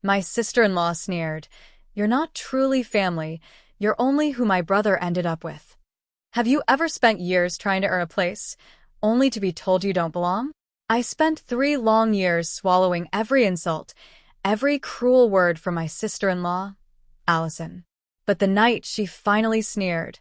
My sister-in-law sneered. You're not truly family, you're only who my brother ended up with. Have you ever spent years trying to earn a place, only to be told you don't belong? I spent 3 long years swallowing every insult, every cruel word from my sister-in-law, Allison. But the night she finally sneered,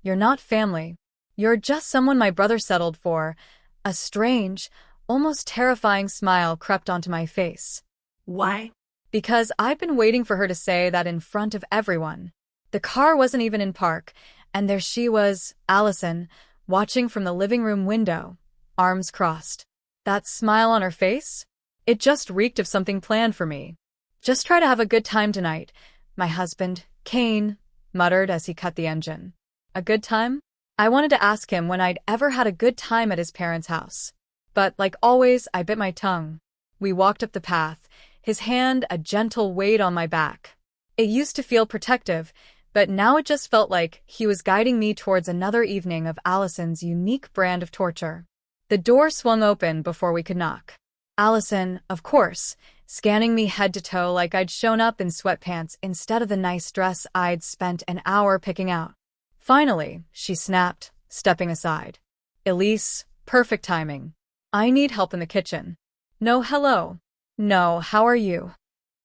you're not family. You're just someone my brother settled for. A strange, almost terrifying smile crept onto my face. Why? Because I've been waiting for her to say that in front of everyone. The car wasn't even in park, and there she was, Allison, watching from the living room window, arms crossed. That smile on her face? It just reeked of something planned for me. Just try to have a good time tonight, my husband, Kane, muttered as he cut the engine. A good time? I wanted to ask him when I'd ever had a good time at his parents' house. But, like always, I bit my tongue. We walked up the path, his hand a gentle weight on my back. It used to feel protective, but now it just felt like he was guiding me towards another evening of Allison's unique brand of torture. The door swung open before we could knock. Allison, of course, scanning me head to toe like I'd shown up in sweatpants instead of the nice dress I'd spent an hour picking out. Finally, she snapped, stepping aside. Elise, perfect timing. I need help in the kitchen. No hello. No, how are you?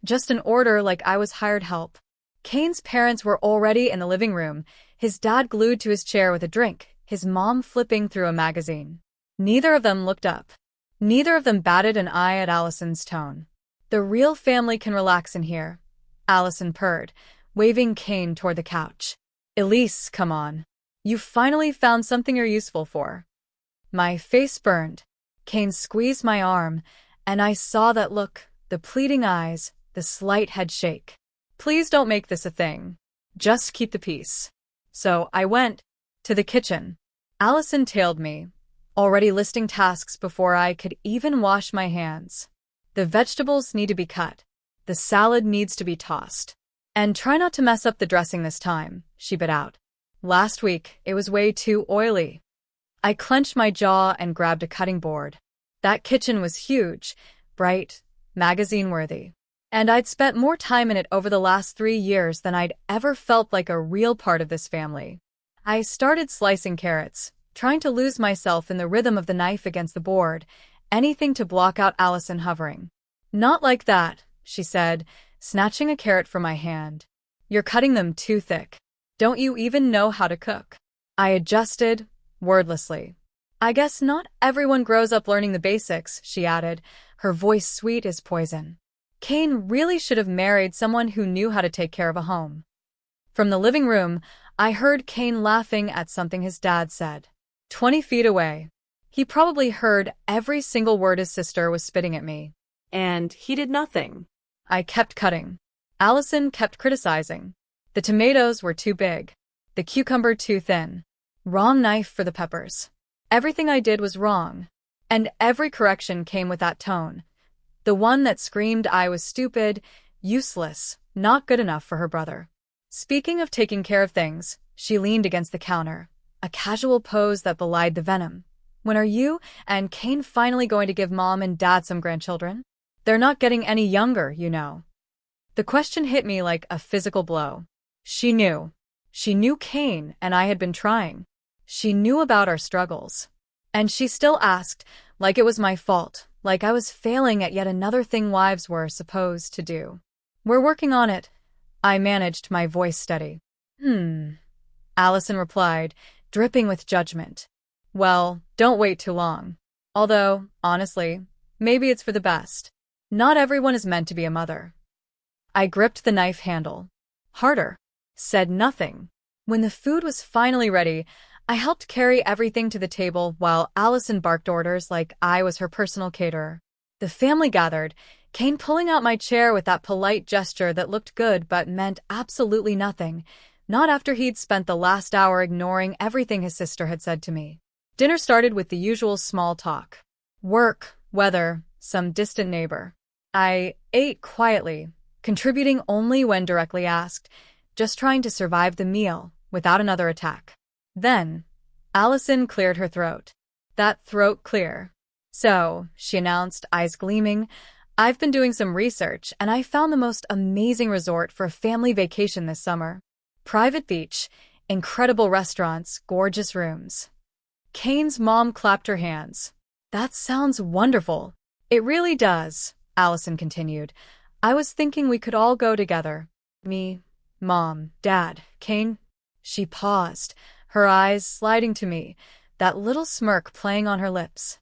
Just an order like I was hired help. Kane's parents were already in the living room, his dad glued to his chair with a drink, his mom flipping through a magazine. Neither of them looked up. Neither of them batted an eye at Allison's tone. The real family can relax in here, Allison purred, waving Kane toward the couch. Elise, come on. You finally found something you're useful for. My face burned. Kane squeezed my arm, and I saw that look, the pleading eyes, the slight head shake. Please don't make this a thing. Just keep the peace. So I went to the kitchen. Allison tailed me, already listing tasks before I could even wash my hands. The vegetables need to be cut. The salad needs to be tossed. And try not to mess up the dressing this time, she bit out. Last week, it was way too oily. I clenched my jaw and grabbed a cutting board. That kitchen was huge, bright, magazine-worthy. And I'd spent more time in it over the last 3 years than I'd ever felt like a real part of this family. I started slicing carrots, trying to lose myself in the rhythm of the knife against the board, anything to block out Allison hovering. Not like that, she said, snatching a carrot from my hand. You're cutting them too thick. Don't you even know how to cook? I adjusted, wordlessly. I guess not everyone grows up learning the basics, she added, her voice sweet as poison. Kane really should have married someone who knew how to take care of a home. From the living room, I heard Kane laughing at something his dad said. 20 feet away. He probably heard every single word his sister was spitting at me. And he did nothing. I kept cutting. Allison kept criticizing. The tomatoes were too big. The cucumber too thin. Wrong knife for the peppers. Everything I did was wrong. And every correction came with that tone. The one that screamed I was stupid, useless, not good enough for her brother. Speaking of taking care of things, she leaned against the counter, a casual pose that belied the venom. When are you and Kane finally going to give mom and dad some grandchildren? They're not getting any younger, you know. The question hit me like a physical blow. She knew. She knew Kane and I had been trying. She knew about our struggles. And she still asked, like it was my fault, like I was failing at yet another thing wives were supposed to do. We're working on it. I managed, my voice steady. Allison replied, dripping with judgment. Well, don't wait too long. Although, honestly, maybe it's for the best. Not everyone is meant to be a mother. I gripped the knife handle. Harder. Said nothing. When the food was finally ready, I helped carry everything to the table while Allison barked orders like I was her personal caterer. The family gathered, Kane pulling out my chair with that polite gesture that looked good but meant absolutely nothing, not after he'd spent the last hour ignoring everything his sister had said to me. Dinner started with the usual small talk. Work, weather, some distant neighbor. I ate quietly, contributing only when directly asked, just trying to survive the meal without another attack. Then, Allison cleared her throat. That throat clear. So, she announced, eyes gleaming, I've been doing some research and I found the most amazing resort for a family vacation this summer. Private beach, incredible restaurants, gorgeous rooms. Kane's mom clapped her hands. That sounds wonderful. It really does, Allison continued. I was thinking we could all go together. Me, Mom, Dad, Kane. She paused, her eyes sliding to me, that little smirk playing on her lips.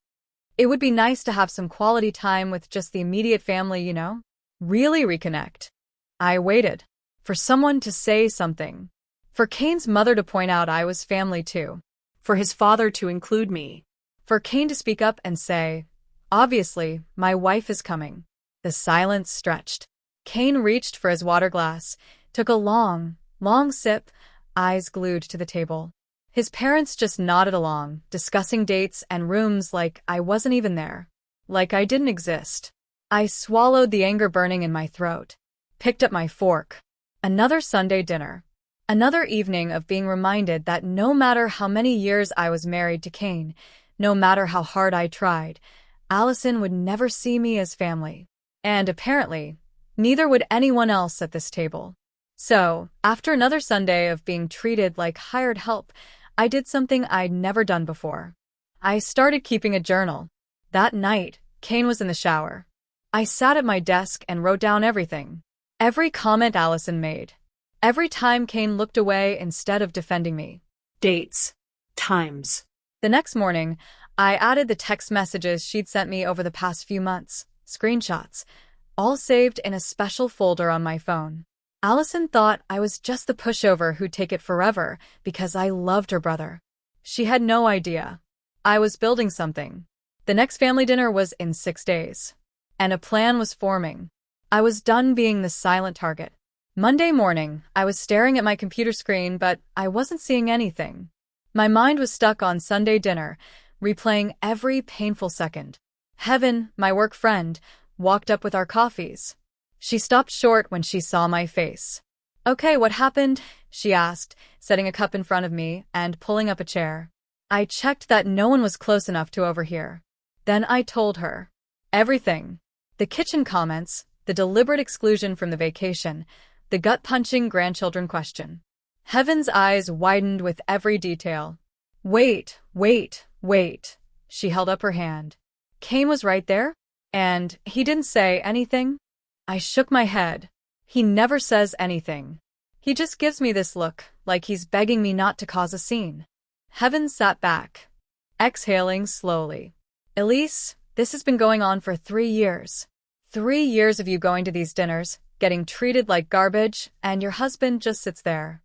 It would be nice to have some quality time with just the immediate family, you know? Really reconnect. I waited for someone to say something. For Kane's mother to point out I was family too. For his father to include me. For Kane to speak up and say, obviously, my wife is coming. The silence stretched. Kane reached for his water glass, took a long sip, eyes glued to the table. His parents just nodded along, discussing dates and rooms like I wasn't even there. Like I didn't exist. I swallowed the anger burning in my throat. Picked up my fork. Another Sunday dinner. Another evening of being reminded that no matter how many years I was married to Kane, no matter how hard I tried, Allison would never see me as family. And apparently, neither would anyone else at this table. So, after another Sunday of being treated like hired help, I did something I'd never done before. I started keeping a journal. That night, Kane was in the shower. I sat at my desk and wrote down everything. Every comment Allison made. Every time Kane looked away instead of defending me. Dates. Times. The next morning, I added the text messages she'd sent me over the past few months, screenshots, all saved in a special folder on my phone. Allison thought I was just the pushover who'd take it forever because I loved her brother. She had no idea. I was building something. The next family dinner was in 6 days. And a plan was forming. I was done being the silent target. Monday morning, I was staring at my computer screen, but I wasn't seeing anything. My mind was stuck on Sunday dinner, replaying every painful second. Heaven, my work friend, walked up with our coffees. She stopped short when she saw my face. Okay, what happened? She asked, setting a cup in front of me and pulling up a chair. I checked that no one was close enough to overhear. Then I told her. Everything. The kitchen comments, the deliberate exclusion from the vacation, the gut-punching grandchildren question. Heaven's eyes widened with every detail. Wait. She held up her hand. Kane was right there? And he didn't say anything? I shook my head. He never says anything. He just gives me this look, like he's begging me not to cause a scene. Heaven sat back, exhaling slowly. Elise, this has been going on for 3 years. 3 years of you going to these dinners, getting treated like garbage, and your husband just sits there.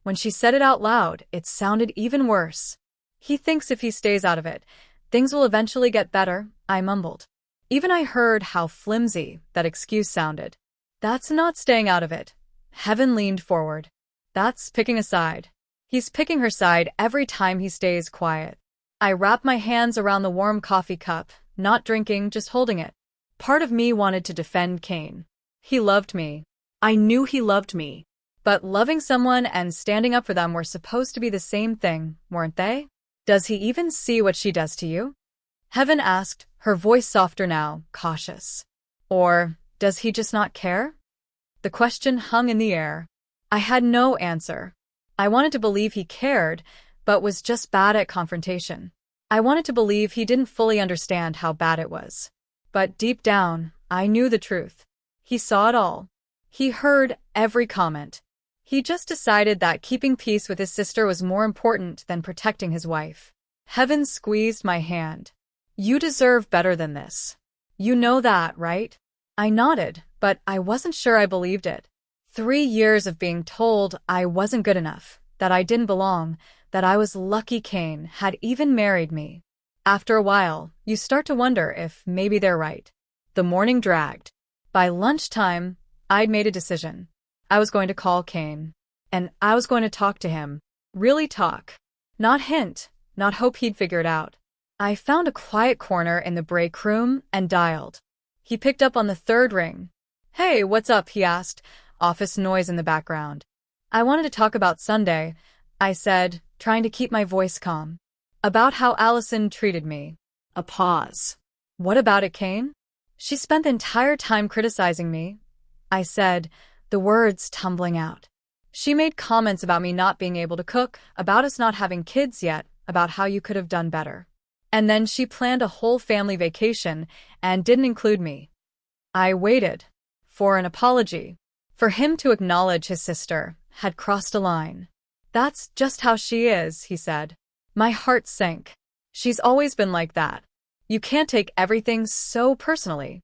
When she said it out loud, it sounded even worse. He thinks if he stays out of it, things will eventually get better, I mumbled. Even I heard how flimsy that excuse sounded. That's not staying out of it. Heaven leaned forward. That's picking a side. He's picking her side every time he stays quiet. I wrapped my hands around the warm coffee cup, not drinking, just holding it. Part of me wanted to defend Kane. He loved me. I knew he loved me. But loving someone and standing up for them were supposed to be the same thing, weren't they? Does he even see what she does to you? Heaven asked, her voice softer now, cautious. Or does he just not care? The question hung in the air. I had no answer. I wanted to believe he cared, but was just bad at confrontation. I wanted to believe he didn't fully understand how bad it was. But deep down, I knew the truth. He saw it all. He heard every comment. He just decided that keeping peace with his sister was more important than protecting his wife. Heaven squeezed my hand. You deserve better than this. You know that, right? I nodded, but I wasn't sure I believed it. 3 years of being told I wasn't good enough, that I didn't belong, that I was lucky Kane had even married me. After a while, you start to wonder if maybe they're right. The morning dragged. By lunchtime, I'd made a decision. I was going to call Kane. And I was going to talk to him. Really talk. Not hint, not hope he'd figure it out. I found a quiet corner in the break room and dialed. He picked up on the 3rd ring. Hey, what's up? He asked, office noise in the background. I wanted to talk about Sunday, I said, trying to keep my voice calm. About how Allison treated me. A pause. What about it, Kane? She spent the entire time criticizing me, I said, the words tumbling out. She made comments about me not being able to cook, about us not having kids yet, about how you could have done better. And then she planned a whole family vacation and didn't include me. I waited for an apology, for him to acknowledge his sister had crossed a line. That's just how she is, he said. My heart sank. She's always been like that. You can't take everything so personally.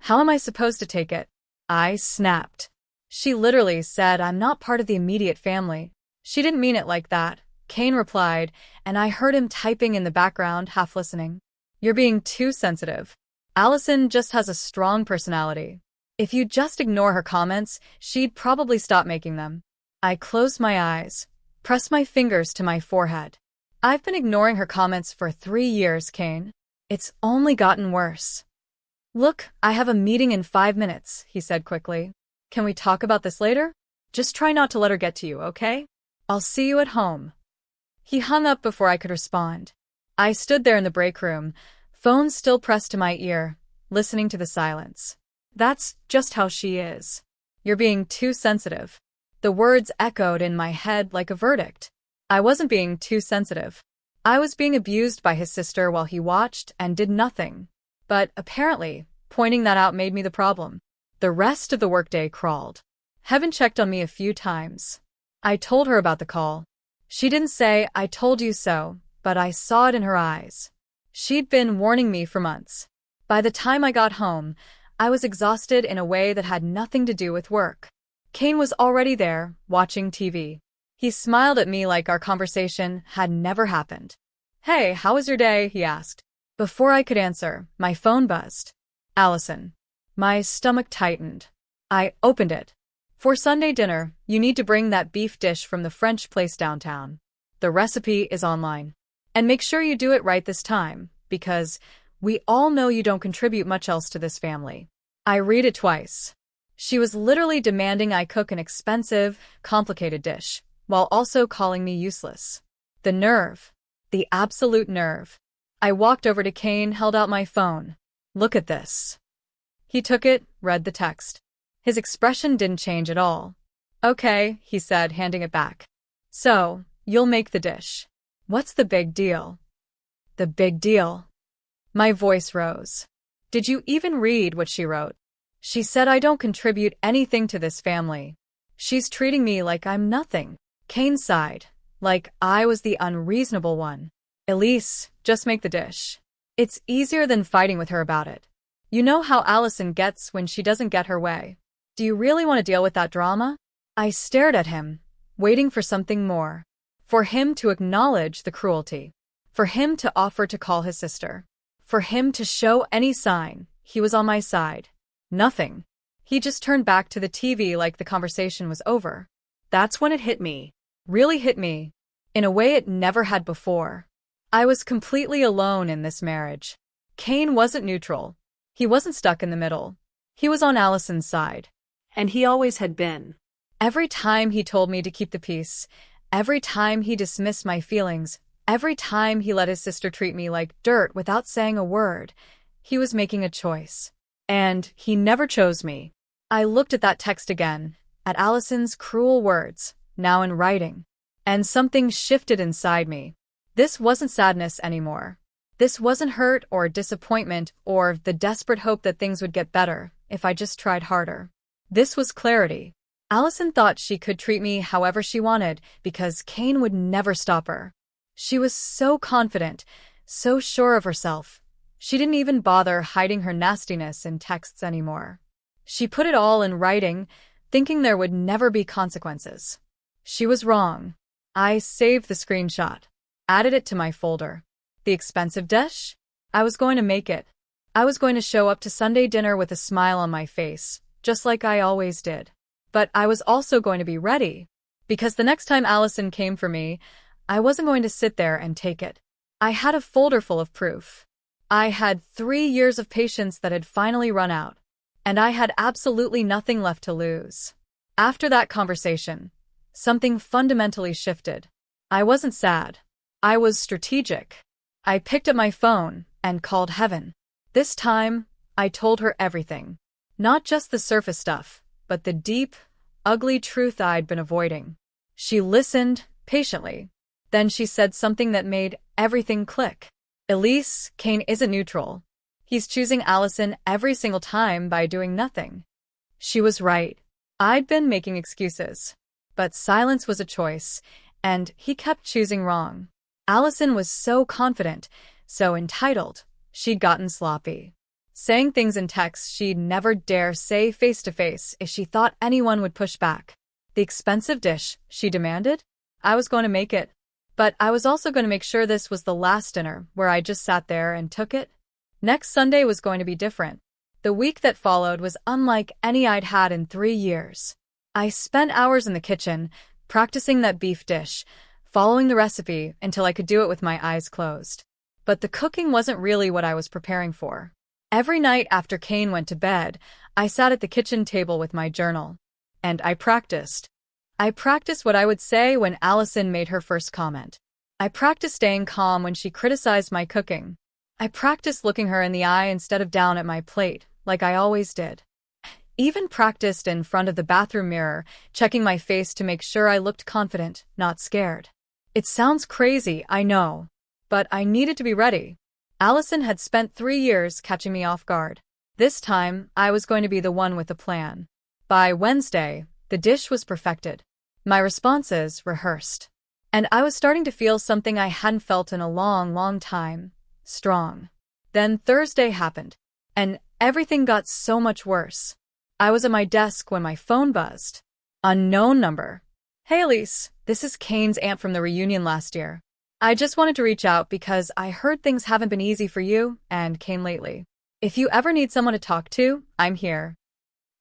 How am I supposed to take it? I snapped. She literally said I'm not part of the immediate family. She didn't mean it like that, Kane replied, and I heard him typing in the background, half listening. You're being too sensitive. Allison just has a strong personality. If you just ignore her comments, she'd probably stop making them. I closed my eyes, pressed my fingers to my forehead. I've been ignoring her comments for 3 years, Kane. It's only gotten worse. Look, I have a meeting in 5 minutes, he said quickly. Can we talk about this later? Just try not to let her get to you, okay? I'll see you at home. He hung up before I could respond. I stood there in the break room, phone still pressed to my ear, listening to the silence. That's just how she is. You're being too sensitive. The words echoed in my head like a verdict. I wasn't being too sensitive. I was being abused by his sister while he watched and did nothing. But apparently, pointing that out made me the problem. The rest of the workday crawled. Heaven checked on me a few times. I told her about the call. She didn't say, I told you so, but I saw it in her eyes. She'd been warning me for months. By the time I got home, I was exhausted in a way that had nothing to do with work. Kane was already there, watching TV. He smiled at me like our conversation had never happened. Hey, how was your day? He asked. Before I could answer, my phone buzzed. Allison. My stomach tightened. I opened it. For Sunday dinner, you need to bring that beef dish from the French place downtown. The recipe is online. And make sure you do it right this time, because we all know you don't contribute much else to this family. I read it twice. She was literally demanding I cook an expensive, complicated dish, while also calling me useless. The nerve. The absolute nerve. I walked over to Kane, held out my phone. Look at this. He took it, read the text. His expression didn't change at all. Okay, he said, handing it back. So, you'll make the dish. What's the big deal? The big deal. My voice rose. Did you even read what she wrote? She said I don't contribute anything to this family. She's treating me like I'm nothing. Kane sighed, like I was the unreasonable one. Elise, just make the dish. It's easier than fighting with her about it. You know how Allison gets when she doesn't get her way. Do you really want to deal with that drama? I stared at him, waiting for something more. For him to acknowledge the cruelty. For him to offer to call his sister. For him to show any sign he was on my side. Nothing. He just turned back to the TV like the conversation was over. That's when it hit me. Really hit me. In a way it never had before. I was completely alone in this marriage. Kane wasn't neutral. He wasn't stuck in the middle. He was on Allison's side. And he always had been. Every time he told me to keep the peace, every time he dismissed my feelings, every time he let his sister treat me like dirt without saying a word, he was making a choice. And he never chose me. I looked at that text again, at Allison's cruel words, now in writing. And something shifted inside me. This wasn't sadness anymore. This wasn't hurt or disappointment or the desperate hope that things would get better if I just tried harder. This was clarity. Allison thought she could treat me however she wanted because Kane would never stop her. She was so confident, so sure of herself. She didn't even bother hiding her nastiness in texts anymore. She put it all in writing, thinking there would never be consequences. She was wrong. I saved the screenshot, added it to my folder. The expensive dish? I was going to make it. I was going to show up to Sunday dinner with a smile on my face, just like I always did. But I was also going to be ready, because the next time Allison came for me, I wasn't going to sit there and take it. I had a folder full of proof. I had 3 years of patience that had finally run out, and I had absolutely nothing left to lose. After that conversation, something fundamentally shifted. I wasn't sad. I was strategic. I picked up my phone and called heaven. This time, I told her everything. Not just the surface stuff, but the deep, ugly truth I'd been avoiding. She listened patiently. Then she said something that made everything click. Elise, Kane isn't neutral. He's choosing Allison every single time by doing nothing. She was right. I'd been making excuses. But silence was a choice, and he kept choosing wrong. Allison was so confident, so entitled, she'd gotten sloppy. Saying things in text she'd never dare say face-to-face if she thought anyone would push back. The expensive dish, she demanded? I was going to make it. But I was also going to make sure this was the last dinner where I just sat there and took it. Next Sunday was going to be different. The week that followed was unlike any I'd had in 3 years. I spent hours in the kitchen, practicing that beef dish, following the recipe until I could do it with my eyes closed. But the cooking wasn't really what I was preparing for. Every night after Kane went to bed, I sat at the kitchen table with my journal. And I practiced. I practiced what I would say when Allison made her first comment. I practiced staying calm when she criticized my cooking. I practiced looking her in the eye instead of down at my plate, like I always did. Even practiced in front of the bathroom mirror, checking my face to make sure I looked confident, not scared. It sounds crazy, I know. But I needed to be ready. Allison had spent 3 years catching me off guard. This time, I was going to be the one with a plan. By Wednesday, the dish was perfected. My responses rehearsed. And I was starting to feel something I hadn't felt in a long, long time. Strong. Then Thursday happened. And everything got so much worse. I was at my desk when my phone buzzed. Unknown number. Hey Elise, this is Kane's aunt from the reunion last year. I just wanted to reach out because I heard things haven't been easy for you and Kane lately. If you ever need someone to talk to, I'm here.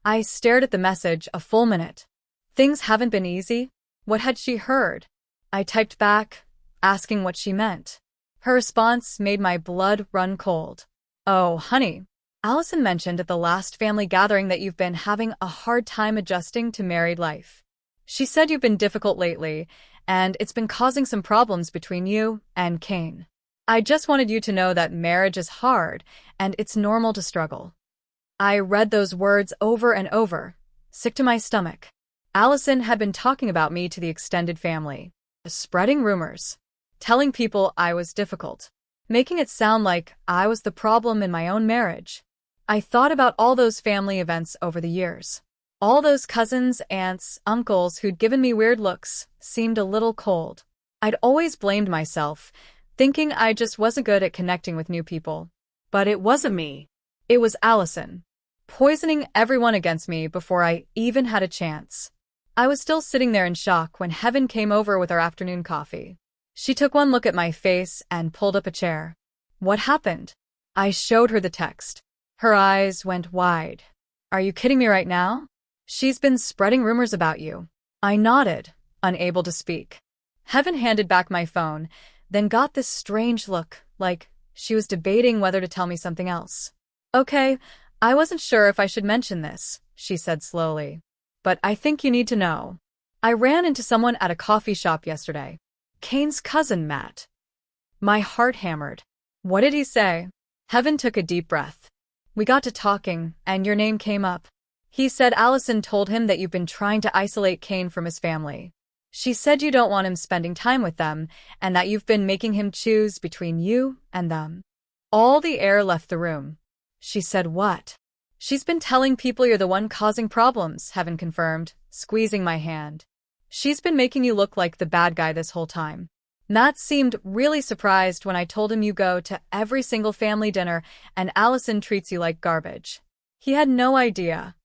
I stared at the message a full minute. Things haven't been easy? What had she heard? I typed back, asking what she meant. Her response made my blood run cold. Oh, honey. Allison mentioned at the last family gathering that you've been having a hard time adjusting to married life. She said you've been difficult lately, and it's been causing some problems between you and Kane. I just wanted you to know that marriage is hard, and it's normal to struggle. I read those words over and over, sick to my stomach. Allison had been talking about me to the extended family, spreading rumors, telling people I was difficult, making it sound like I was the problem in my own marriage. I thought about all those family events over the years. All those cousins, aunts, uncles who'd given me weird looks seemed a little cold. I'd always blamed myself, thinking I just wasn't good at connecting with new people. But it wasn't me. It was Allison, poisoning everyone against me before I even had a chance. I was still sitting there in shock when Heaven came over with our afternoon coffee. She took one look at my face and pulled up a chair. What happened? I showed her the text. Her eyes went wide. Are you kidding me right now? She's been spreading rumors about you. I nodded, unable to speak. Heaven handed back my phone, then got this strange look, like she was debating whether to tell me something else. Okay, I wasn't sure if I should mention this, she said slowly. But I think you need to know. I ran into someone at a coffee shop yesterday. Kane's cousin, Matt. My heart hammered. What did he say? Heaven took a deep breath. We got to talking, and your name came up. He said Allison told him that you've been trying to isolate Kane from his family. She said you don't want him spending time with them, and that you've been making him choose between you and them. All the air left the room. She said what? She's been telling people you're the one causing problems, Heaven confirmed, squeezing my hand. She's been making you look like the bad guy this whole time. Matt seemed really surprised when I told him you go to every single family dinner and Allison treats you like garbage. He had no idea.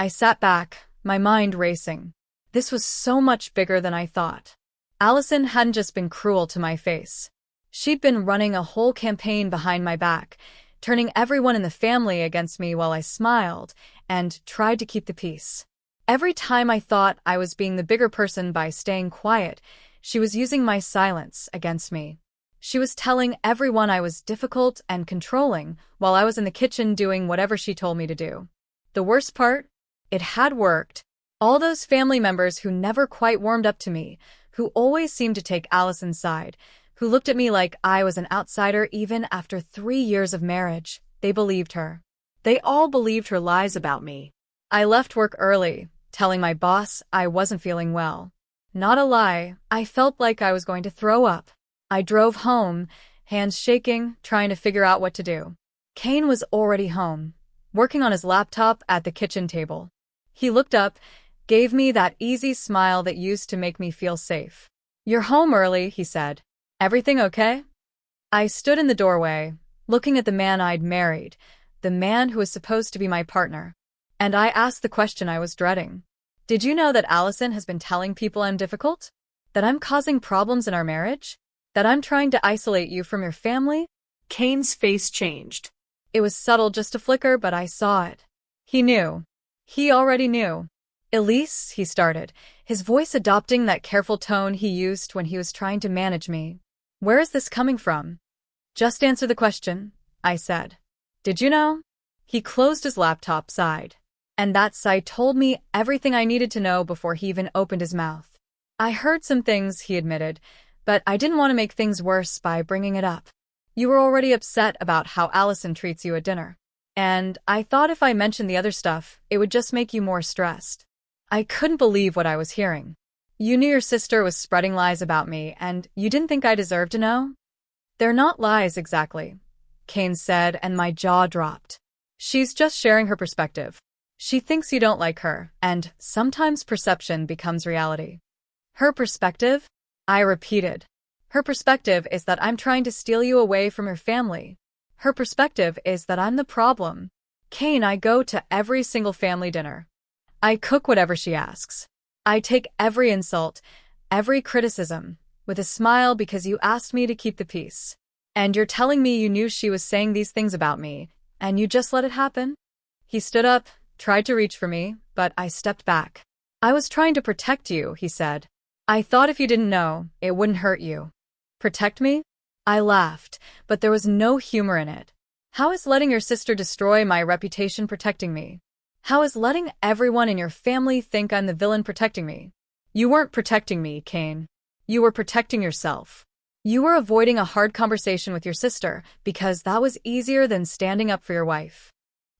I sat back, my mind racing. This was so much bigger than I thought. Allison hadn't just been cruel to my face. She'd been running a whole campaign behind my back, turning everyone in the family against me while I smiled and tried to keep the peace. Every time I thought I was being the bigger person by staying quiet, she was using my silence against me. She was telling everyone I was difficult and controlling while I was in the kitchen doing whatever she told me to do. The worst part? It had worked. All those family members who never quite warmed up to me, who always seemed to take Allison's side, who looked at me like I was an outsider even after 3 years of marriage, they believed her. They all believed her lies about me. I left work early, telling my boss I wasn't feeling well. Not a lie, I felt like I was going to throw up. I drove home, hands shaking, trying to figure out what to do. Kane was already home, working on his laptop at the kitchen table. He looked up, gave me that easy smile that used to make me feel safe. "You're home early," he said. "Everything okay?" I stood in the doorway, looking at the man I'd married, the man who was supposed to be my partner. And I asked the question I was dreading. "Did you know that Allison has been telling people I'm difficult? That I'm causing problems in our marriage? That I'm trying to isolate you from your family?" Kane's face changed. It was subtle, just a flicker, but I saw it. He knew. He already knew. "Elise," he started, his voice adopting that careful tone he used when he was trying to manage me. "Where is this coming from?" "Just answer the question," I said. "Did you know?" He closed his laptop, sighed. And that sigh told me everything I needed to know before he even opened his mouth. "I heard some things," he admitted, "but I didn't want to make things worse by bringing it up. You were already upset about how Allison treats you at dinner. And I thought if I mentioned the other stuff, it would just make you more stressed." I couldn't believe what I was hearing. "You knew your sister was spreading lies about me, and you didn't think I deserved to know?" "They're not lies exactly," Kane said, and my jaw dropped. "She's just sharing her perspective. She thinks you don't like her, and sometimes perception becomes reality." "Her perspective?" I repeated. "Her perspective is that I'm trying to steal you away from your family. Her perspective is that I'm the problem. Kane, I go to every single family dinner. I cook whatever she asks. I take every insult, every criticism, with a smile because you asked me to keep the peace. And you're telling me you knew she was saying these things about me, and you just let it happen?" He stood up, tried to reach for me, but I stepped back. "I was trying to protect you," he said. "I thought if you didn't know, it wouldn't hurt you." "Protect me?" I laughed, but there was no humor in it. "How is letting your sister destroy my reputation protecting me? How is letting everyone in your family think I'm the villain protecting me?" "You weren't protecting me, Kane. You were protecting yourself. You were avoiding a hard conversation with your sister because that was easier than standing up for your wife."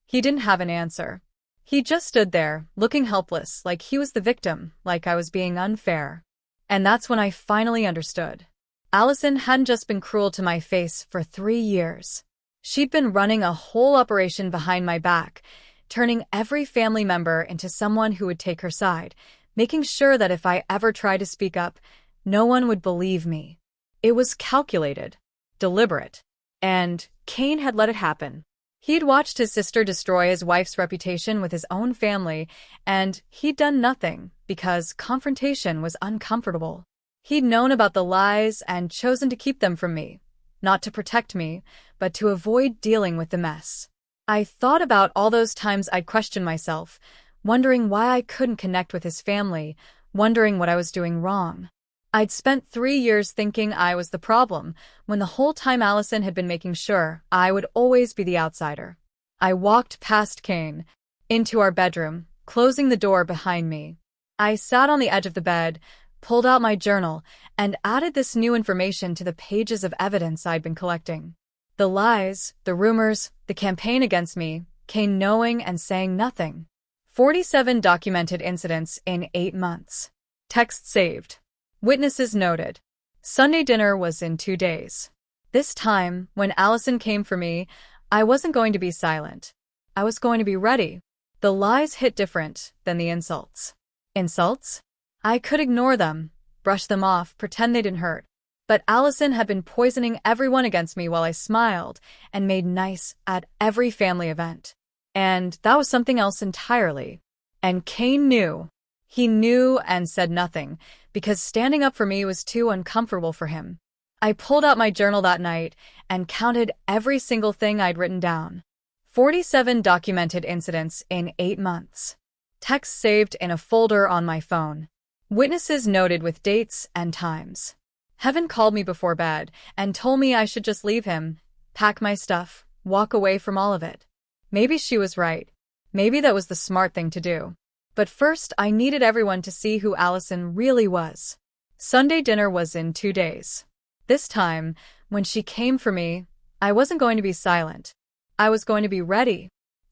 He didn't have an answer. He just stood there, looking helpless, like he was the victim, like I was being unfair. And that's when I finally understood. Allison hadn't just been cruel to my face for 3 years. She'd been running a whole operation behind my back, turning every family member into someone who would take her side, making sure that if I ever tried to speak up, no one would believe me. It was calculated, deliberate, and Kane had let it happen. He'd watched his sister destroy his wife's reputation with his own family, and he'd done nothing because confrontation was uncomfortable. He'd known about the lies and chosen to keep them from me, not to protect me, but to avoid dealing with the mess. I thought about all those times I'd questioned myself, wondering why I couldn't connect with his family, wondering what I was doing wrong. I'd spent 3 years thinking I was the problem, when the whole time Allison had been making sure I would always be the outsider. I walked past Kane, into our bedroom, closing the door behind me. I sat on the edge of the bed, pulled out my journal, and added this new information to the pages of evidence I'd been collecting. The lies, the rumors, the campaign against me, Kane knowing and saying nothing. 47 documented incidents in 8 months. Text saved. Witnesses noted. Sunday dinner was in 2 days. This time, when Allison came for me, I wasn't going to be silent. I was going to be ready. The lies hit different than the insults. Insults? I could ignore them, brush them off, pretend they didn't hurt. But Allison had been poisoning everyone against me while I smiled and made nice at every family event. And that was something else entirely. And Kane knew. He knew and said nothing, because standing up for me was too uncomfortable for him. I pulled out my journal that night and counted every single thing I'd written down. 47 documented incidents in 8 months. Text saved in a folder on my phone. Witnesses noted with dates and times. Heaven called me before bed and told me I should just leave him, pack my stuff, walk away from all of it. Maybe she was right. Maybe that was the smart thing to do. But first, I needed everyone to see who Allison really was. Sunday dinner was in 2 days. This time, when she came for me, I wasn't going to be silent. I was going to be ready.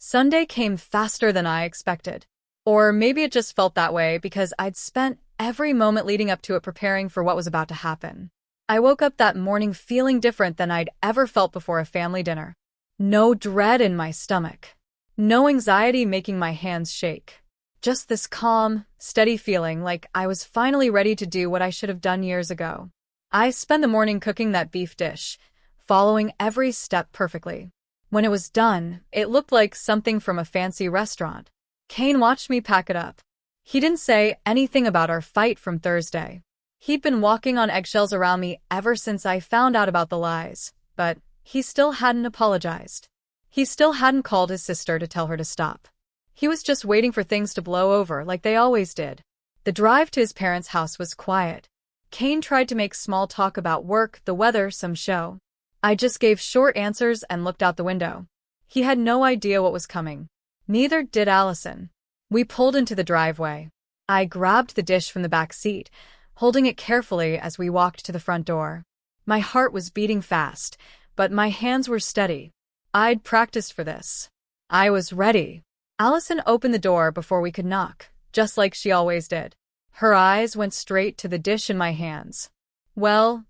Sunday came faster than I expected. Or maybe it just felt that way because I'd spent every moment leading up to it preparing for what was about to happen. I woke up that morning feeling different than I'd ever felt before a family dinner. No dread in my stomach. No anxiety making my hands shake. Just this calm, steady feeling like I was finally ready to do what I should have done years ago. I spent the morning cooking that beef dish, following every step perfectly. When it was done, it looked like something from a fancy restaurant. Kane watched me pack it up. He didn't say anything about our fight from Thursday. He'd been walking on eggshells around me ever since I found out about the lies, but he still hadn't apologized. He still hadn't called his sister to tell her to stop. He was just waiting for things to blow over like they always did. The drive to his parents' house was quiet. Kane tried to make small talk about work, the weather, some show. I just gave short answers and looked out the window. He had no idea what was coming. Neither did Allison. We pulled into the driveway. I grabbed the dish from the back seat, holding it carefully as we walked to the front door. My heart was beating fast, but my hands were steady. I'd practiced for this. I was ready. Allison opened the door before we could knock, just like she always did. Her eyes went straight to the dish in my hands. Well,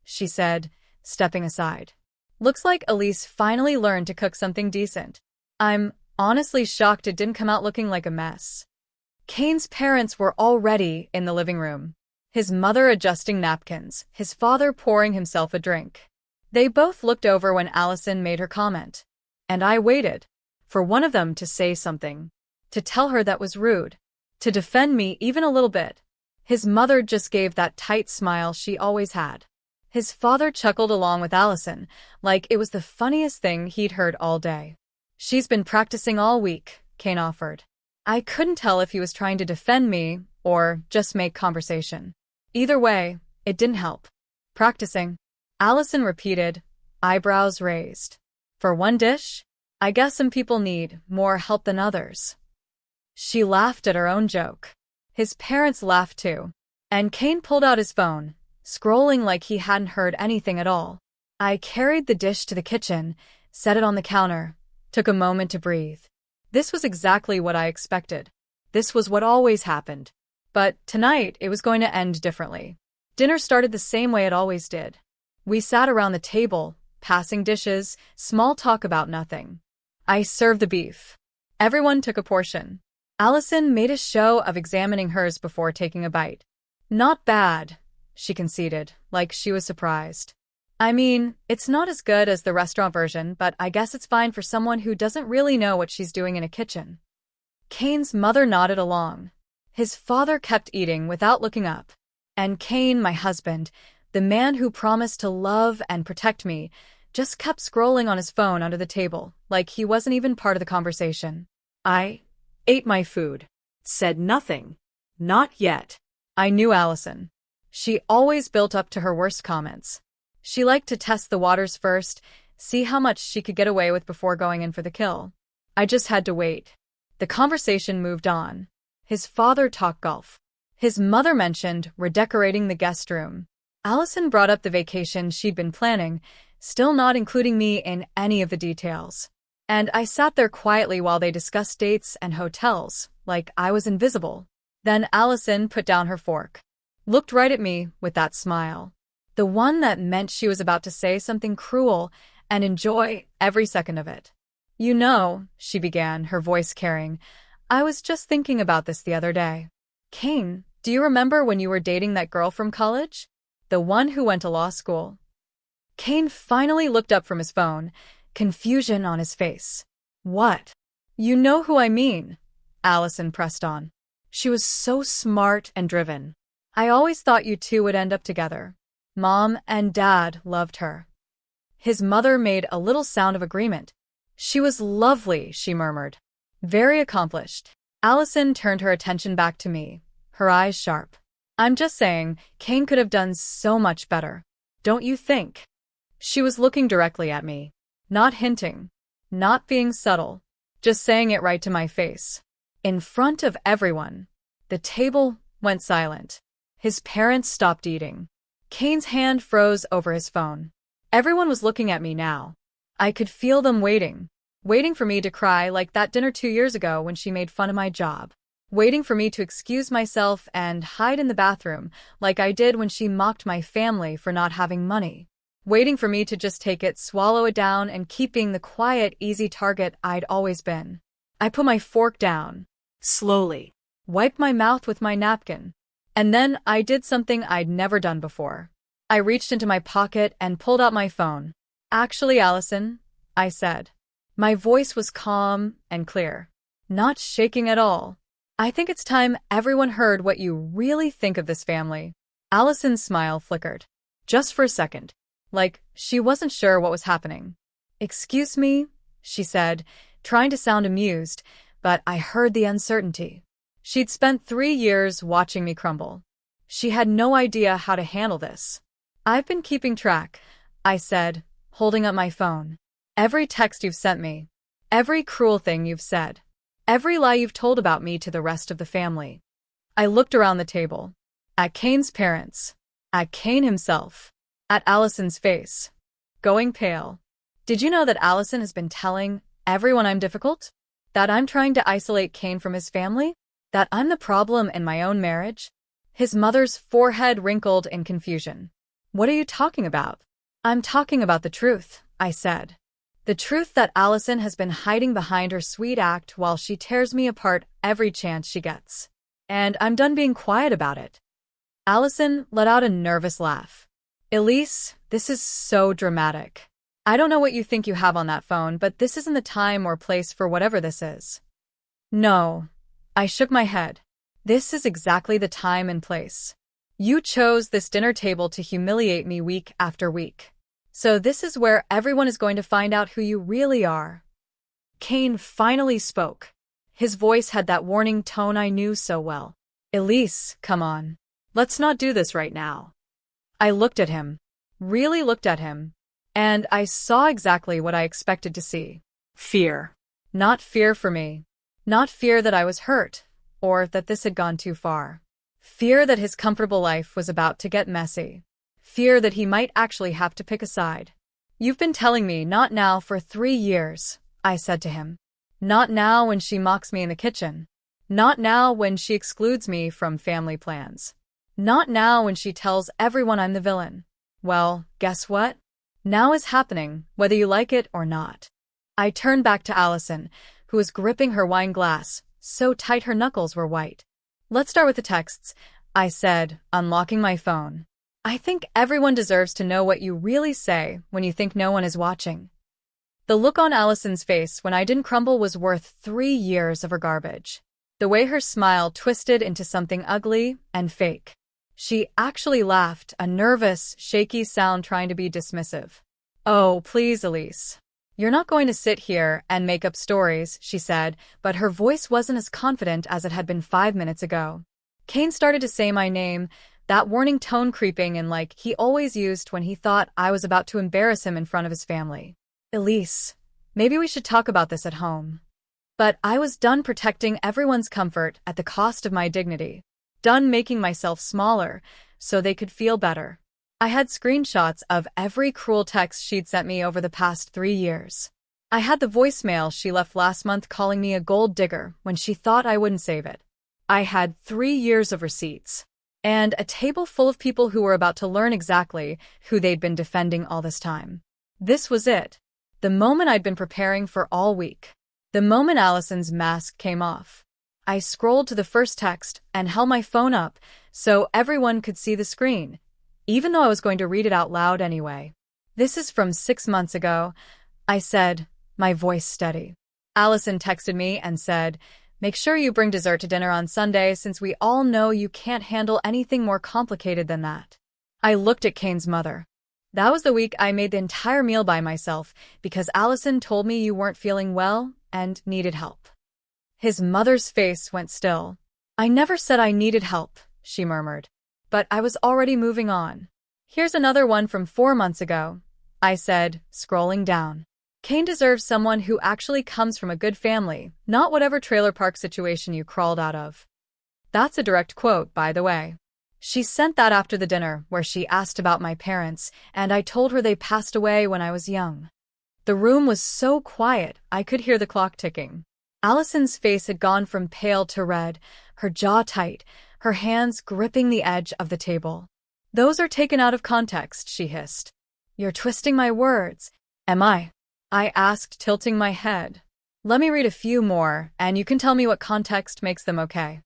she said, stepping aside. Looks like Elise finally learned to cook something decent. I'm honestly shocked it didn't come out looking like a mess. Kane's parents were already in the living room. His mother adjusting napkins, his father pouring himself a drink. They both looked over when Allison made her comment. And I waited for one of them to say something, to tell her that was rude, to defend me even a little bit. His mother just gave that tight smile she always had. His father chuckled along with Allison, like it was the funniest thing he'd heard all day. She's been practicing all week, Kane offered. I couldn't tell if he was trying to defend me or just make conversation. Either way, it didn't help. Practicing, Allison repeated, eyebrows raised. For one dish? I guess some people need more help than others. She laughed at her own joke. His parents laughed too. And Kane pulled out his phone, scrolling like he hadn't heard anything at all. I carried the dish to the kitchen, set it on the counter, took a moment to breathe. This was exactly what I expected. This was what always happened. But tonight, it was going to end differently. Dinner started the same way it always did. We sat around the table, passing dishes, small talk about nothing. I served the beef. Everyone took a portion. Allison made a show of examining hers before taking a bite. Not bad, she conceded, like she was surprised. I mean, it's not as good as the restaurant version, but I guess it's fine for someone who doesn't really know what she's doing in a kitchen. Kane's mother nodded along. His father kept eating without looking up. And Kane, my husband, the man who promised to love and protect me, just kept scrolling on his phone under the table, like he wasn't even part of the conversation. I ate my food. Said nothing. Not yet. I knew Allison. She always built up to her worst comments. She liked to test the waters first, see how much she could get away with before going in for the kill. I just had to wait. The conversation moved on. His father talked golf. His mother mentioned redecorating the guest room. Allison brought up the vacation she'd been planning, still not including me in any of the details. And I sat there quietly while they discussed dates and hotels, like I was invisible. Then Allison put down her fork. Looked right at me with that smile. The one that meant she was about to say something cruel and enjoy every second of it. You know, she began, her voice carrying, I was just thinking about this the other day. Kane, do you remember when you were dating that girl from college? The one who went to law school? Kane finally looked up from his phone, confusion on his face. What? You know who I mean, Allison pressed on. She was so smart and driven. I always thought you two would end up together. Mom and Dad loved her. His mother made a little sound of agreement. She was lovely, she murmured. Very accomplished. Allison turned her attention back to me, her eyes sharp. I'm just saying, Kane could have done so much better. Don't you think? She was looking directly at me. Not hinting. Not being subtle. Just saying it right to my face. In front of everyone. The table went silent. His parents stopped eating. Kane's hand froze over his phone. Everyone was looking at me now. I could feel them waiting. waiting for me to cry like that dinner 2 years ago when she made fun of my job, waiting for me to excuse myself and hide in the bathroom like I did when she mocked my family for not having money, waiting for me to just take it, swallow it down, and keep being the quiet, easy target I'd always been. I put my fork down, Slowly. wiped my mouth with my napkin, and then I did something I'd never done before. I reached into my pocket and pulled out my phone. "Actually, Allison," I said. My voice was calm and clear, not shaking at all. "I think it's time everyone heard what you really think of this family." Allison's smile flickered. Just for a second, like she wasn't sure what was happening. "Excuse me," she said, trying to sound amused, but I heard the uncertainty. She'd spent 3 years watching me crumble. She had no idea how to handle this. "I've been keeping track," I said, holding up my phone. "Every text you've sent me, every cruel thing you've said, every lie you've told about me to the rest of the family." I looked around the table, at Kane's parents, at Kane himself, at Allison's face, going pale. "Did you know that Allison has been telling everyone I'm difficult? That I'm trying to isolate Kane from his family? That I'm the problem in my own marriage?" His mother's forehead wrinkled in confusion. "What are you talking about?" "I'm talking about the truth," I said. "The truth that Allison has been hiding behind her sweet act while she tears me apart every chance she gets. And I'm done being quiet about it." Allison let out a nervous laugh. "Elise, this is so dramatic. I don't know what you think you have on that phone, but this isn't the time or place for whatever this is." "No." I shook my head. "This is exactly the time and place. You chose this dinner table to humiliate me week after week. So this is where everyone is going to find out who you really are." Kane finally spoke. His voice had that warning tone I knew so well. "Elise, come on. Let's not do this right now." I looked at him, really looked at him, and I saw exactly what I expected to see. Fear. Not fear for me. Not fear that I was hurt, or that this had gone too far. Fear that his comfortable life was about to get messy. Fear that he might actually have to pick a side. "You've been telling me not now for 3 years, I said to him. "Not now when she mocks me in the kitchen. Not now when she excludes me from family plans. Not now when she tells everyone I'm the villain. Well, guess what? Now is happening, whether you like it or not." I turned back to Allison, who was gripping her wine glass, so tight her knuckles were white. "Let's start with the texts," I said, unlocking my phone. "I think everyone deserves to know what you really say when you think no one is watching." The look on Allison's face when I didn't crumble was worth 3 years of her garbage. The way her smile twisted into something ugly and fake. She actually laughed, a nervous, shaky sound trying to be dismissive. "Oh, please, Elise. You're not going to sit here and make up stories," she said, but her voice wasn't as confident as it had been 5 minutes ago. Kane started to say my name, that warning tone creeping in like he always used when he thought I was about to embarrass him in front of his family. "Elise, maybe we should talk about this at home." But I was done protecting everyone's comfort at the cost of my dignity. Done making myself smaller so they could feel better. I had screenshots of every cruel text she'd sent me over the past 3 years. I had the voicemail she left last month calling me a gold digger when she thought I wouldn't save it. I had 3 years of receipts. And a table full of people who were about to learn exactly who they'd been defending all this time. This was it. The moment I'd been preparing for all week. The moment Allison's mask came off. I scrolled to the first text and held my phone up so everyone could see the screen, even though I was going to read it out loud anyway. "This is from 6 months ago," I said, my voice steady. Allison texted me and said, "Make sure you bring dessert to dinner on Sunday since we all know you can't handle anything more complicated than that." I looked at Kane's mother. "That was the week I made the entire meal by myself because Allison told me you weren't feeling well and needed help." His mother's face went still. "I never said I needed help," she murmured. But I was already moving on. "Here's another one from 4 months ago," I said, scrolling down. "Kane deserves someone who actually comes from a good family, not whatever trailer park situation you crawled out of." That's a direct quote, by the way. She sent that after the dinner where she asked about my parents, and I told her they passed away when I was young. The room was so quiet, I could hear the clock ticking. Allison's face had gone from pale to red, her jaw tight, her hands gripping the edge of the table. "Those are taken out of context," she hissed. "You're twisting my words." "Am I?" I asked, tilting my head. "Let me read a few more, and you can tell me what context makes them okay."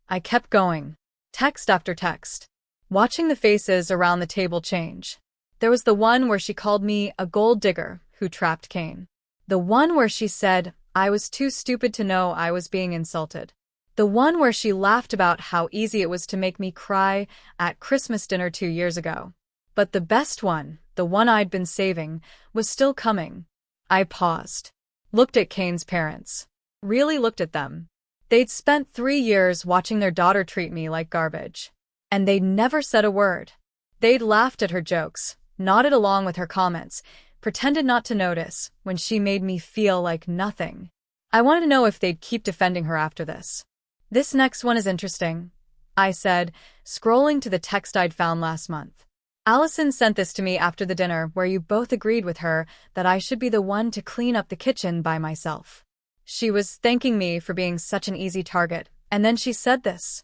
I kept going. Text after text. Watching the faces around the table change. There was the one where she called me a gold digger who trapped Cain. The one where she said I was too stupid to know I was being insulted. The one where she laughed about how easy it was to make me cry at Christmas dinner 2 years ago. But the best one, the one I'd been saving, was still coming. I paused. Looked at Cain's parents. Really looked at them. They'd spent 3 years watching their daughter treat me like garbage. And they'd never said a word. They'd laughed at her jokes, nodded along with her comments, pretended not to notice when she made me feel like nothing. I wanted to know if they'd keep defending her after this. "This next one is interesting," I said, scrolling to the text I'd found last month. "Allison sent this to me after the dinner where you both agreed with her that I should be the one to clean up the kitchen by myself. She was thanking me for being such an easy target, and then she said this."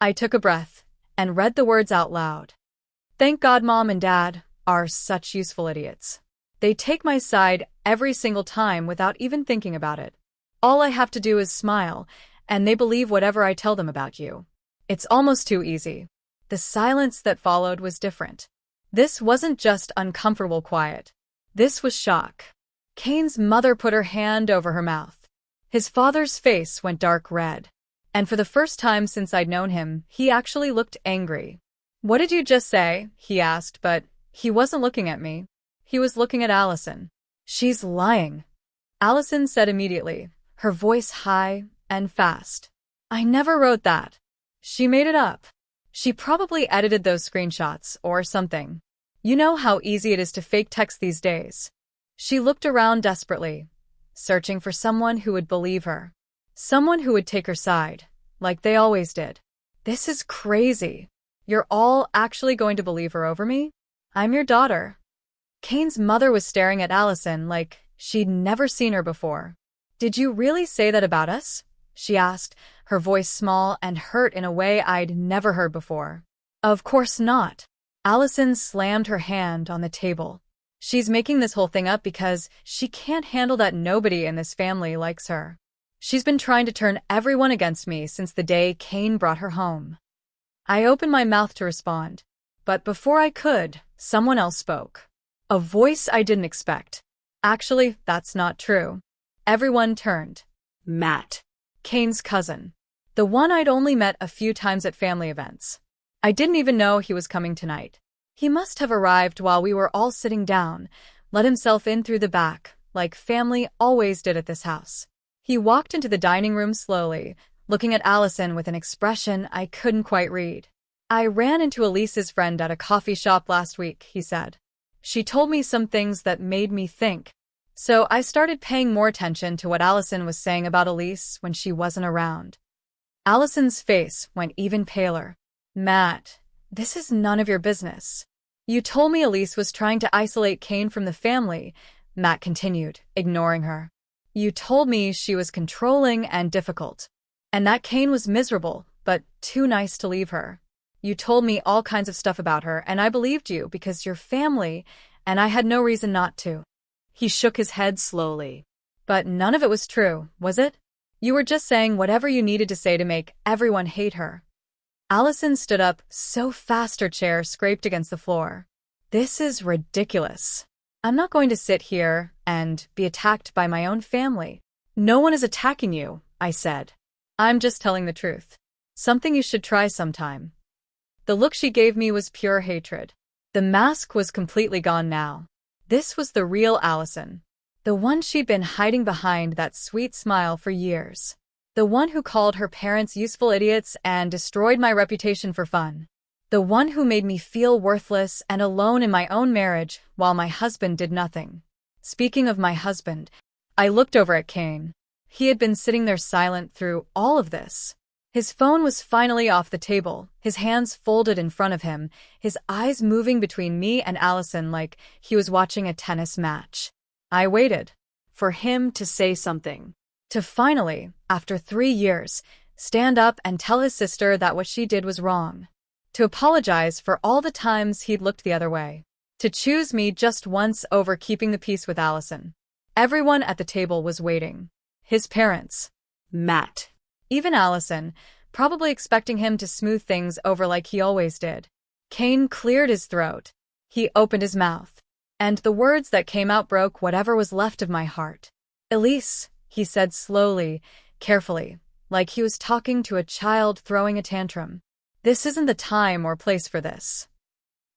I took a breath and read the words out loud. "Thank God Mom and Dad are such useful idiots. They take my side every single time without even thinking about it. All I have to do is smile, and they believe whatever I tell them about you. It's almost too easy." The silence that followed was different. This wasn't just uncomfortable quiet. This was shock. Cain's mother put her hand over her mouth. His father's face went dark red. And for the first time since I'd known him, he actually looked angry. "What did you just say?" he asked, but he wasn't looking at me. He was looking at Allison. "She's lying," Allison said immediately, her voice high and fast. "I never wrote that. She made it up. She probably edited those screenshots or something. You know how easy it is to fake text these days." She looked around desperately, searching for someone who would believe her. Someone who would take her side, like they always did. "This is crazy. You're all actually going to believe her over me? I'm your daughter." Cain's mother was staring at Allison like she'd never seen her before. "Did you really say that about us?" she asked, her voice small and hurt in a way I'd never heard before. "Of course not." Allison slammed her hand on the table. "She's making this whole thing up because she can't handle that nobody in this family likes her. She's been trying to turn everyone against me since the day Cain brought her home." I opened my mouth to respond, but before I could, someone else spoke. A voice I didn't expect. "Actually, that's not true." Everyone turned. Matt. Cain's cousin. The one I'd only met a few times at family events. I didn't even know he was coming tonight. He must have arrived while we were all sitting down, let himself in through the back, like family always did at this house. He walked into the dining room slowly, looking at Allison with an expression I couldn't quite read. "I ran into Elise's friend at a coffee shop last week," he said. "She told me some things that made me think. So I started paying more attention to what Allison was saying about Elise when she wasn't around." Allison's face went even paler. "Matt, this is none of your business. You told me Elise was trying to isolate Cain from the family," Matt continued, ignoring her. "You told me she was controlling and difficult, and that Cain was miserable, but too nice to leave her. You told me all kinds of stuff about her, and I believed you because you're family, and I had no reason not to." He shook his head slowly. "But none of it was true, was it? You were just saying whatever you needed to say to make everyone hate her." Allison stood up so fast her chair scraped against the floor. "This is ridiculous. I'm not going to sit here and be attacked by my own family." "No one is attacking you," I said. "I'm just telling the truth. Something you should try sometime." The look she gave me was pure hatred. The mask was completely gone now. This was the real Allison. The one she'd been hiding behind that sweet smile for years. The one who called her parents useful idiots and destroyed my reputation for fun. The one who made me feel worthless and alone in my own marriage while my husband did nothing. Speaking of my husband, I looked over at Cain. He had been sitting there silent through all of this. His phone was finally off the table, his hands folded in front of him, his eyes moving between me and Allison like he was watching a tennis match. I waited for him to say something. To finally, after 3 years, stand up and tell his sister that what she did was wrong. To apologize for all the times he'd looked the other way. To choose me just once over keeping the peace with Allison. Everyone at the table was waiting. His parents. Matt. Even Allison, probably expecting him to smooth things over like he always did. Kane cleared his throat. He opened his mouth. And the words that came out broke whatever was left of my heart. Elise, he said slowly, carefully, like he was talking to a child throwing a tantrum. This isn't the time or place for this.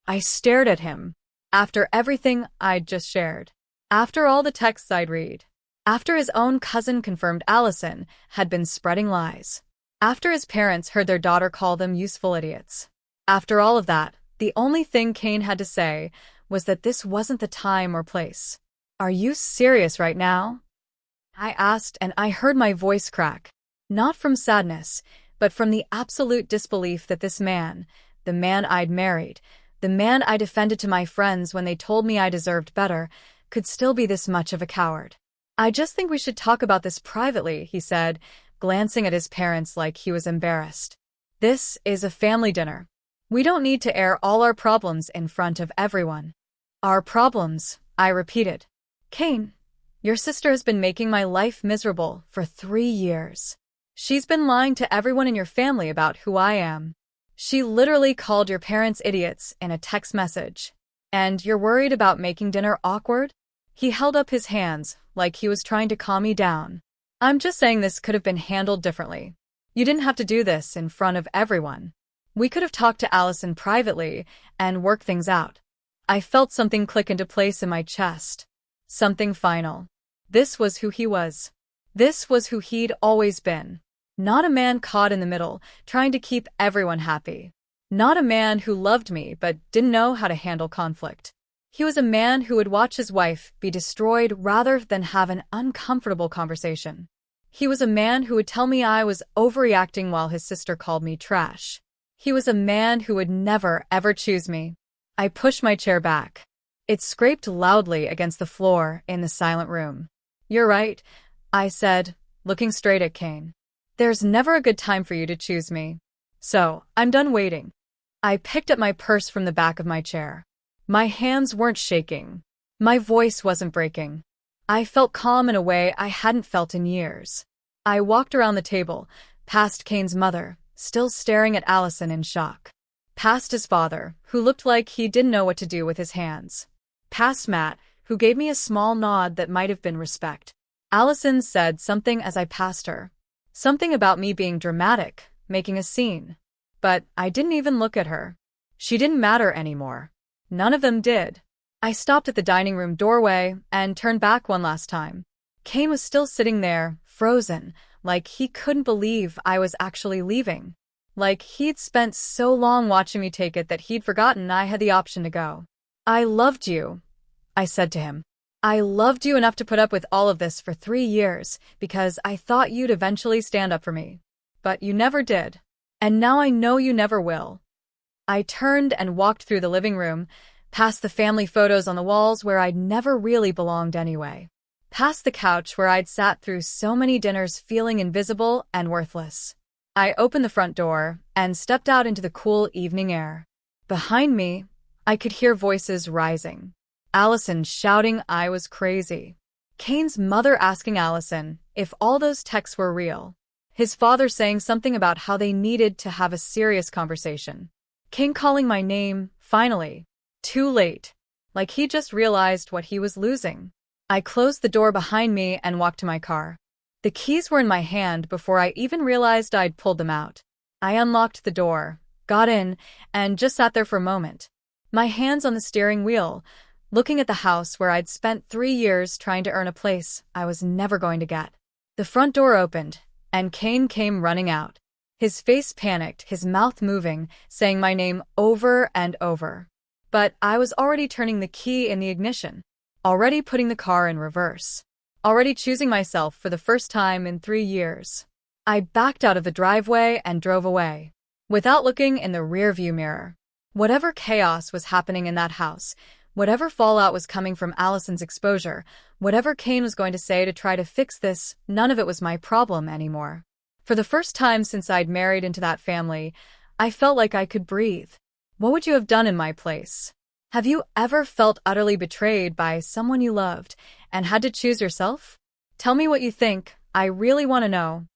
I stared at him. After everything I'd just shared. After all the texts I'd read. After his own cousin confirmed Allison had been spreading lies. After his parents heard their daughter call them useful idiots. After all of that, the only thing Kane had to say was that this wasn't the time or place. Are you serious right now? I asked, and I heard my voice crack. Not from sadness, but from the absolute disbelief that this man, the man I'd married, the man I defended to my friends when they told me I deserved better, could still be this much of a coward. I just think we should talk about this privately, he said, glancing at his parents like he was embarrassed. This is a family dinner. We don't need to air all our problems in front of everyone. Our problems, I repeated. Kane, your sister has been making my life miserable for 3 years. She's been lying to everyone in your family about who I am. She literally called your parents idiots in a text message. And you're worried about making dinner awkward? He held up his hands like he was trying to calm me down. I'm just saying this could have been handled differently. You didn't have to do this in front of everyone. We could have talked to Allison privately and worked things out. I felt something click into place in my chest. Something final. This was who he was. This was who he'd always been. Not a man caught in the middle, trying to keep everyone happy. Not a man who loved me but didn't know how to handle conflict. He was a man who would watch his wife be destroyed rather than have an uncomfortable conversation. He was a man who would tell me I was overreacting while his sister called me trash. He was a man who would never, ever choose me. I pushed my chair back. It scraped loudly against the floor in the silent room. You're right, I said, looking straight at Kane. There's never a good time for you to choose me. So, I'm done waiting. I picked up my purse from the back of my chair. My hands weren't shaking. My voice wasn't breaking. I felt calm in a way I hadn't felt in years. I walked around the table, past Kane's mother, still staring at Allison in shock. Past his father, who looked like he didn't know what to do with his hands. Past Matt, who gave me a small nod that might have been respect. Allison said something as I passed her. Something about me being dramatic, making a scene. But I didn't even look at her. She didn't matter anymore. None of them did. I stopped at the dining room doorway and turned back one last time. Kane was still sitting there, frozen, like he couldn't believe I was actually leaving. Like he'd spent so long watching me take it that he'd forgotten I had the option to go. I loved you, I said to him. I loved you enough to put up with all of this for 3 years because I thought you'd eventually stand up for me. But you never did. And now I know you never will. I turned and walked through the living room, past the family photos on the walls where I'd never really belonged anyway. Past the couch where I'd sat through so many dinners feeling invisible and worthless. I opened the front door and stepped out into the cool evening air. Behind me, I could hear voices rising. Allison shouting I was crazy. Kane's mother asking Allison if all those texts were real. His father saying something about how they needed to have a serious conversation. Kane calling my name, finally. Too late. Like he just realized what he was losing. I closed the door behind me and walked to my car. The keys were in my hand before I even realized I'd pulled them out. I unlocked the door, got in, and just sat there for a moment. My hands on the steering wheel, looking at the house where I'd spent 3 years trying to earn a place I was never going to get. The front door opened, and Kane came running out. His face panicked, his mouth moving, saying my name over and over. But I was already turning the key in the ignition, already putting the car in reverse, already choosing myself for the first time in 3 years. I backed out of the driveway and drove away, without looking in the rearview mirror. Whatever chaos was happening in that house, Whatever fallout was coming from Allison's exposure, whatever Kane was going to say to try to fix this, none of it was my problem anymore. For the first time since I'd married into that family, I felt like I could breathe. What would you have done in my place? Have you ever felt utterly betrayed by someone you loved and had to choose yourself? Tell me what you think. I really want to know.